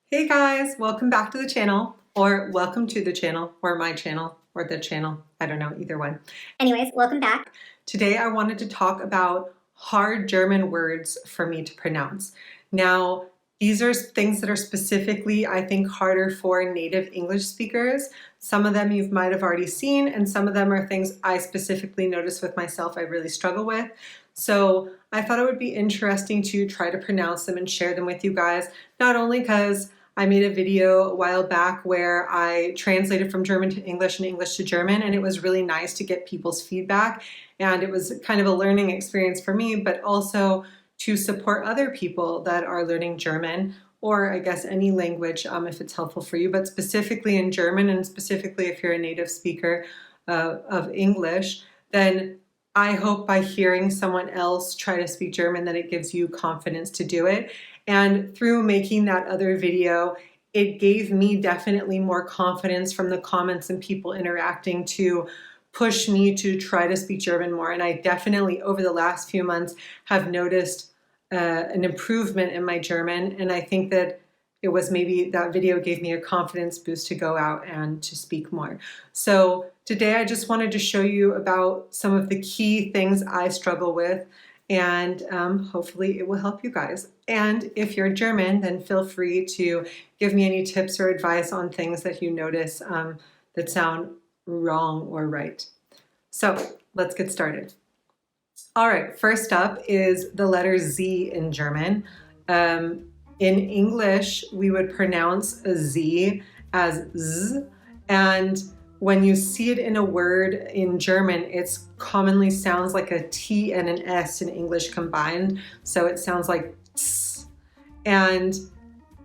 Hey guys, welcome back to the channel, or welcome to the channel, or my channel, or the channel. I don't know, either one. Anyways, welcome back. Today I wanted to talk about hard German words for me to pronounce. Now, these are things that are specifically, I think, harder for native English speakers. Some of them you might have already seen, and some of them are things I specifically notice with myself I really struggle with. So I thought it would be interesting to try to pronounce them and share them with you guys, not only because I made a video a while back where I translated from German to English and English to German, and it was really nice to get people's feedback, and it was kind of a learning experience for me, but also to support other people that are learning German, or I guess any language if it's helpful for you, but specifically in German, and specifically if you're a native speaker of English, then I hope by hearing someone else try to speak German that it gives you confidence to do it. And through making that other video, it gave me definitely more confidence from the comments and people interacting to push me to try to speak German more. And I definitely, over the last few months, have noticed an improvement in my German. And I think that it was maybe that video gave me a confidence boost to go out and to speak more. So today I just wanted to show you about some of the key things I struggle with, and hopefully it will help you guys. And if you're German, then feel free to give me any tips or advice on things that you notice that sound wrong or right. So let's get started. All right, first up is the letter Z in German. In English, we would pronounce a Z as Z, and when you see it in a word in German, it commonly sounds like a T and an S in English combined, so it sounds like tss. And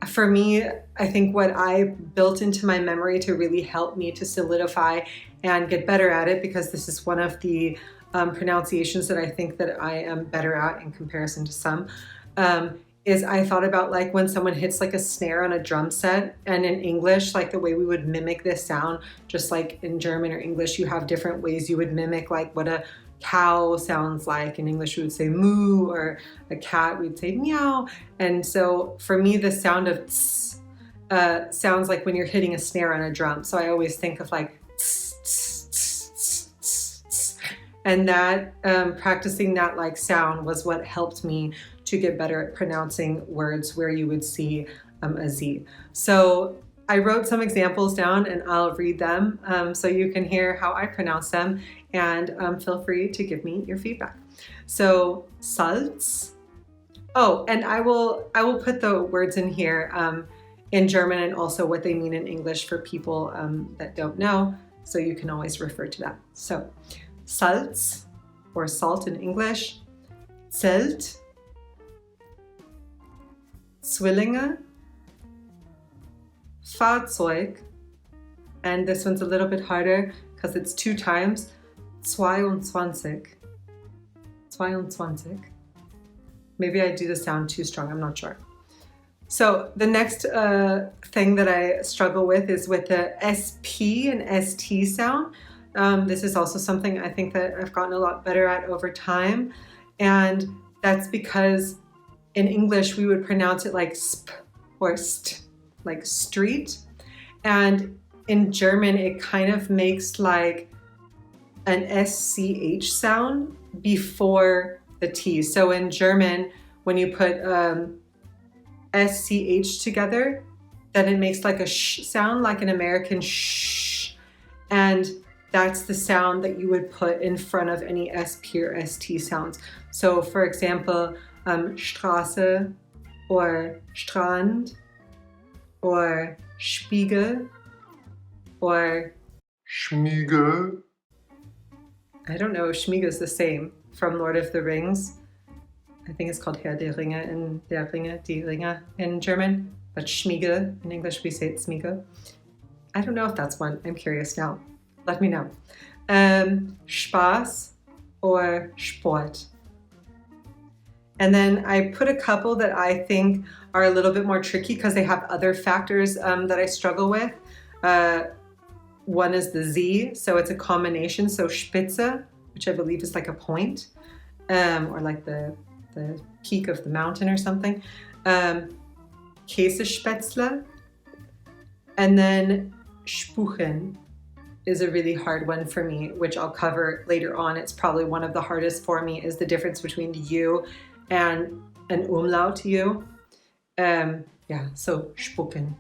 for me, I think what I built into my memory to really help me to solidify and get better at it, because this is one of the pronunciations that I think that I am better at in comparison to some, is I thought about like when someone hits like a snare on a drum set, and in English, like the way we would mimic this sound, just like in German or English, you have different ways you would mimic like what a cow sounds like. In English, we would say moo, or a cat, we'd say meow. And so for me, the sound of tss sounds like when you're hitting a snare on a drum. So I always think of like tss, tss, tss, tss, tss, tss. And that practicing that like sound was what helped me to get better at pronouncing words where you would see a Z. So I wrote some examples down and I'll read them so you can hear how I pronounce them, and feel free to give me your feedback. So Salz. Oh, and I will put the words in here in German and also what they mean in English for people that don't know, so you can always refer to that. So Salz, or salt in English, Zelt, Zwillinge, Fahrzeug, and this one's a little bit harder because it's 2 times, 22. 22. Maybe I do the sound too strong, I'm not sure. So the next thing that I struggle with is with the SP and ST sound. This is also something I think that I've gotten a lot better at over time, and that's because in English, we would pronounce it like sp or st, like street. And in German, it kind of makes like an SCH sound before the T. So in German, when you put SCH together, then it makes like a sh sound, like an American sh. And that's the sound that you would put in front of any SP or ST sounds. So for example, Straße, or Strand, or Spiegel, or Schmiegel. I don't know if Schmiegel is the same from Lord of the Rings. I think it's called Herr der Ringe and der Ringe, die Ringe in German, but Schmiegel, in English we say it's Smiegel. I don't know if that's one, I'm curious now. Let me know. Spaß, or Sport. And then I put a couple that I think are a little bit more tricky because they have other factors that I struggle with. One is the Z, so it's a combination. So Spitze, which I believe is like a point, or like the peak of the mountain or something. Käsespätzle, and then spuchen is a really hard one for me, which I'll cover later on. It's probably one of the hardest for me, is the difference between the U and an umlaut U. Yeah, so spucken.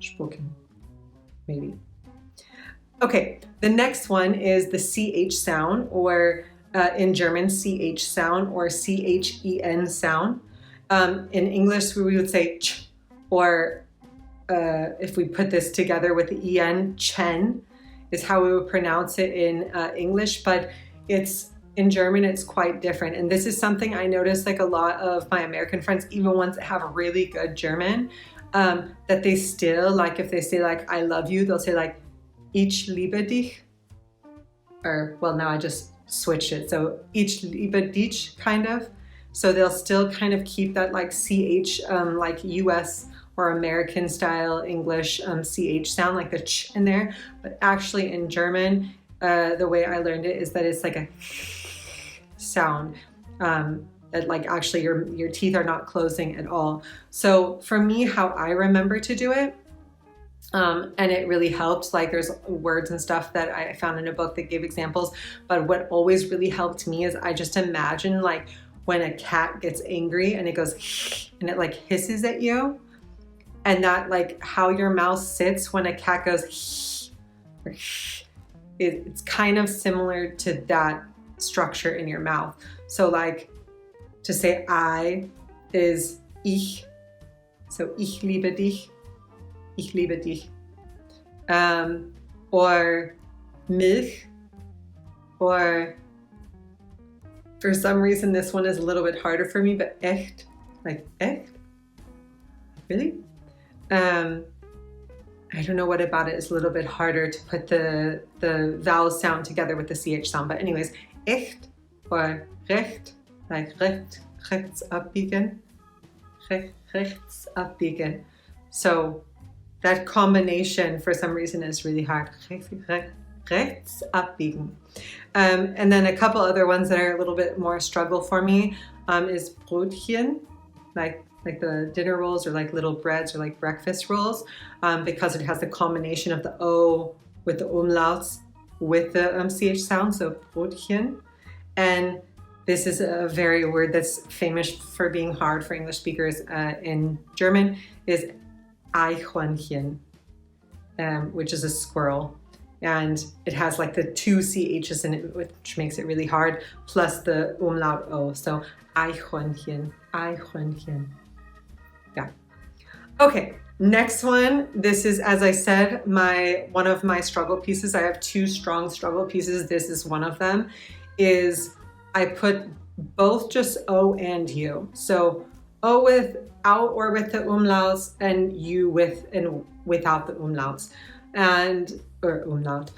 Spucken, maybe. Okay, the next one is the CH sound, or in German, CH sound, or CHEN sound. In English, we would say ch, or if we put this together with the en, chen is how we would pronounce it in English, but in German it's quite different. And this is something I noticed, like a lot of my American friends, even ones that have really good German, that they still, like if they say like I love you, they'll say like ich liebe dich, or well, now I just switched it, so ich liebe dich, kind of. So they'll still kind of keep that like CH, like US or American style English CH sound, like the ch in there. But actually in German, the way I learned it is that it's like a sound, that like actually your teeth are not closing at all. So for me, how I remember to do it, and it really helped, like there's words and stuff that I found in a book that gave examples, but what always really helped me is I just imagine like when a cat gets angry and it goes and it like hisses at you, and that like how your mouth sits when a cat goes it's kind of similar to that structure in your mouth. So like to say I is ich, so ich liebe dich, ich liebe dich. Or Milch, or for some reason this one is a little bit harder for me, but echt, like echt, really? I don't know what about it is a little bit harder to put the vowel sound together with the CH sound, but anyways, echt, or recht, like rechts abbiegen, rechts abbiegen. So that combination for some reason is really hard. Rechts abbiegen. And then a couple other ones that are a little bit more struggle for me is Brötchen, like the dinner rolls, or like little breads, or like breakfast rolls, because it has the combination of the O with the umlauts with the CH sound, so Brötchen. And this is a very word that's famous for being hard for English speakers in German, is Eichhörnchen, which is a squirrel. And it has like the two CHs in it, which makes it really hard, plus the umlaut O. So Eichhörnchen, Eichhörnchen. Yeah. Okay, next one. This is, as I said, one of my struggle pieces. I have two strong struggle pieces. This is one of them, is I put both just O and U. So O without or with the umlauts, and U with and without the umlauts, or umlaut.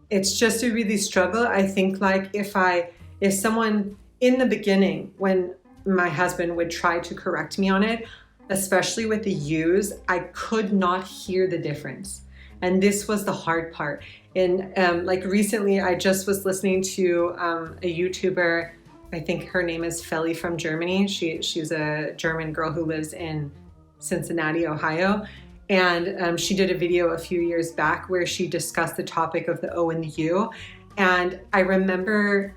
It's just a really struggle. I think like if someone in the beginning, when my husband would try to correct me on it, especially with the U's, I could not hear the difference. And this was the hard part. And like recently, I just was listening to a YouTuber, I think her name is Feli from Germany. She's a German girl who lives in Cincinnati, Ohio. And she did a video a few years back where she discussed the topic of the O and the U. And I remember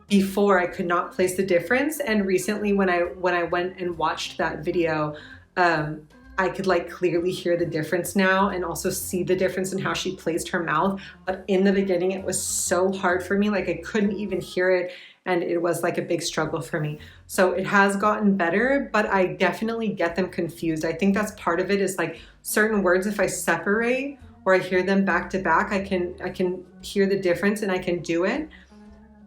before I could not place the difference. And recently when I went and watched that video, I could like clearly hear the difference now, and also see the difference in how she placed her mouth. But in the beginning, it was so hard for me. Like I couldn't even hear it. And it was like a big struggle for me. So it has gotten better, but I definitely get them confused. I think that's part of it, is like certain words, if I separate or I hear them back to back, I can hear the difference and I can do it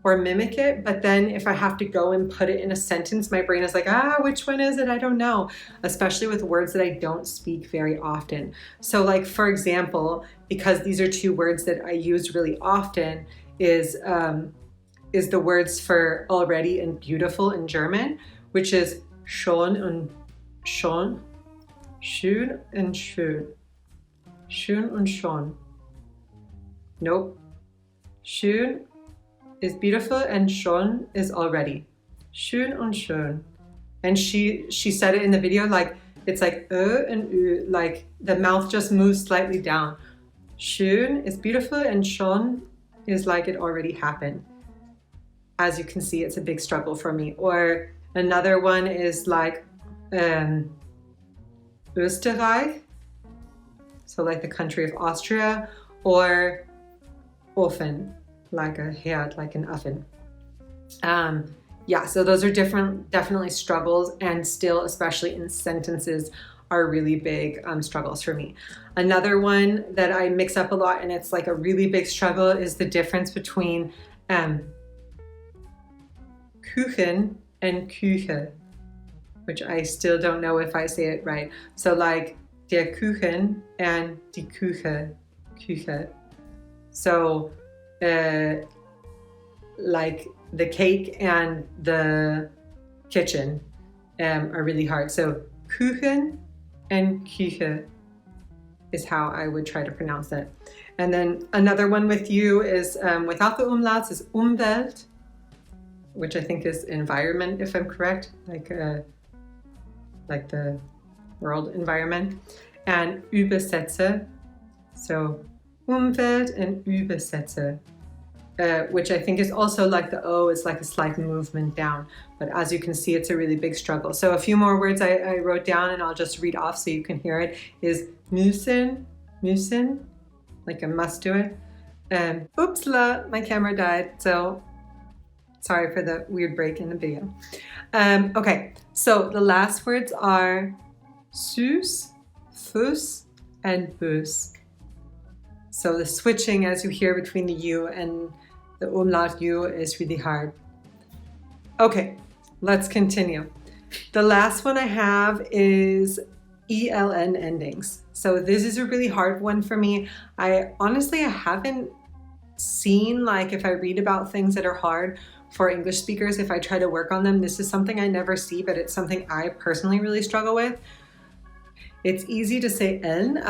or mimic it. But then if I have to go and put it in a sentence, my brain is like, which one is it? I don't know, especially with words that I don't speak very often. So like, for example, because these are two words that I use really often, is the words for already and beautiful in German, which is schon und schon, schön and schön, schön und schon. Nope. Schön is beautiful and schon is already. Schön und schön. And she said it in the video, like it's like and like the mouth just moves slightly down. Schön is beautiful, and schon is like it already happened. As you can see, it's a big struggle for me. Or another one is like Österreich, so like the country of Austria, or Ofen, like a herd, like an oven. Yeah, so those are definitely struggles, and still, especially in sentences, are really big struggles for me. Another one that I mix up a lot, and it's like a really big struggle, is the difference between Kuchen and Küche, which I still don't know if I say it right. So like der Kuchen and die Küche. So like the cake and the kitchen are really hard. So Kuchen and Küche is how I would try to pronounce it. And then another one with you is without the umlauts is Umwelt, which I think is environment, if I'm correct, like the world environment. And Übersetze, so Umwelt and Übersetze, which I think is also like the O is like a slight movement down. But as you can see, it's a really big struggle. So a few more words I wrote down, and I'll just read off so you can hear it, is müssen, like I must do it. Oopsla, my camera died, so sorry for the weird break in the video. Okay, so the last words are süß, fuss, and bös. So the switching, as you hear, between the U and the umlaut U is really hard. Okay, let's continue. The last one I have is ELN endings. So this is a really hard one for me. I haven't seen, like, if I read about things that are hard for English speakers, if I try to work on them, this is something I never see, but it's something I personally really struggle with. It's easy to say N,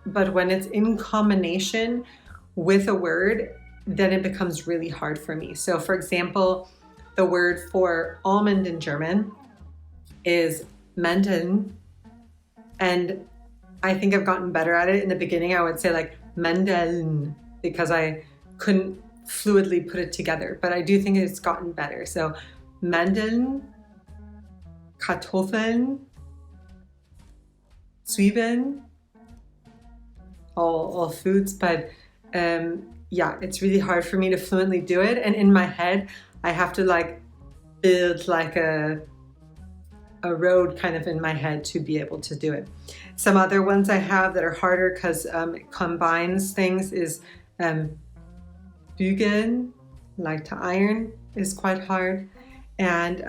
but when it's in combination with a word, then it becomes really hard for me. So for example, the word for almond in German is Mandeln, and I think I've gotten better at it. In the beginning, I would say like Mandeln because I couldn't fluidly put it together, but I do think it's gotten better. So Mandeln, Kartoffeln, Zwiebeln, all foods, but yeah, it's really hard for me to fluently do it. And in my head, I have to like build like a road kind of in my head to be able to do it. Some other ones I have that are harder because it combines things is bügeln, like to iron, is quite hard, and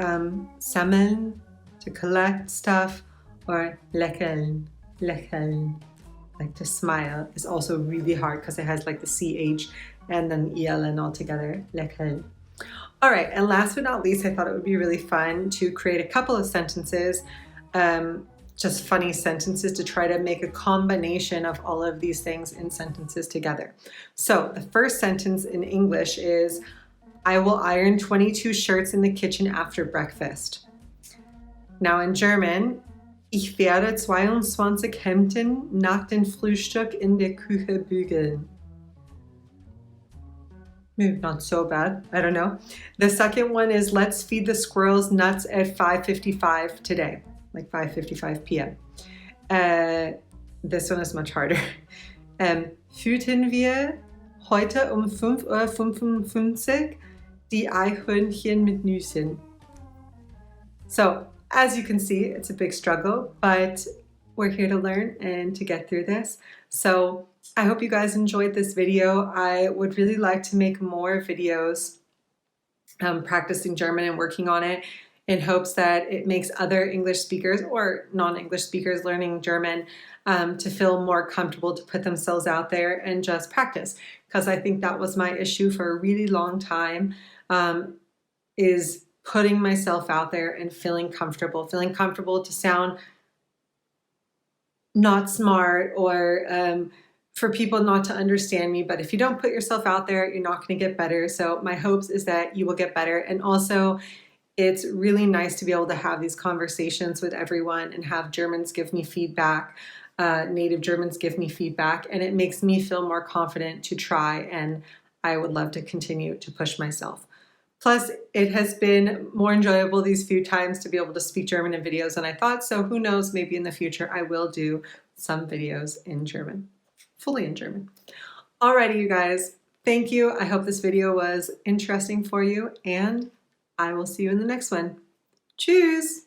sammeln, to collect stuff, or lächeln, like to smile, is also really hard because it has like the CH and then ELN all together, lächeln. All right, and last but not least, I thought it would be really fun to create a couple of sentences, just funny sentences, to try to make a combination of all of these things in sentences together. So the first sentence in English is, I will iron 22 shirts in the kitchen after breakfast. Now in German, ich werde 22 Hemden nach dem Frühstück in der Küche bügeln. Maybe not so bad, I don't know. The second one is, let's feed the squirrels nuts at 5:55 today, like 5:55 p.m. This one is much harder. Füttern wir heute 5:55 Uhr die Eichhörnchen mit Nüssen. So, as you can see, it's a big struggle, but we're here to learn and to get through this. So I hope you guys enjoyed this video. I would really like to make more videos practicing German and working on it, in hopes that it makes other English speakers or non-English speakers learning German to feel more comfortable to put themselves out there and just practice. Because I think that was my issue for a really long time, is putting myself out there and feeling comfortable to sound not smart, or for people not to understand me. But if you don't put yourself out there, you're not going to get better. So my hopes is that you will get better. And also, It's really nice to be able to have these conversations with everyone and have Germans give me feedback, native Germans give me feedback, and it makes me feel more confident to try, and I would love to continue to push myself. Plus, it has been more enjoyable these few times to be able to speak German in videos than I thought, so who knows, maybe in the future I will do some videos in German, fully in German. Alrighty, you guys, thank you. I hope this video was interesting for you, and I will see you in the next one. Tschüss!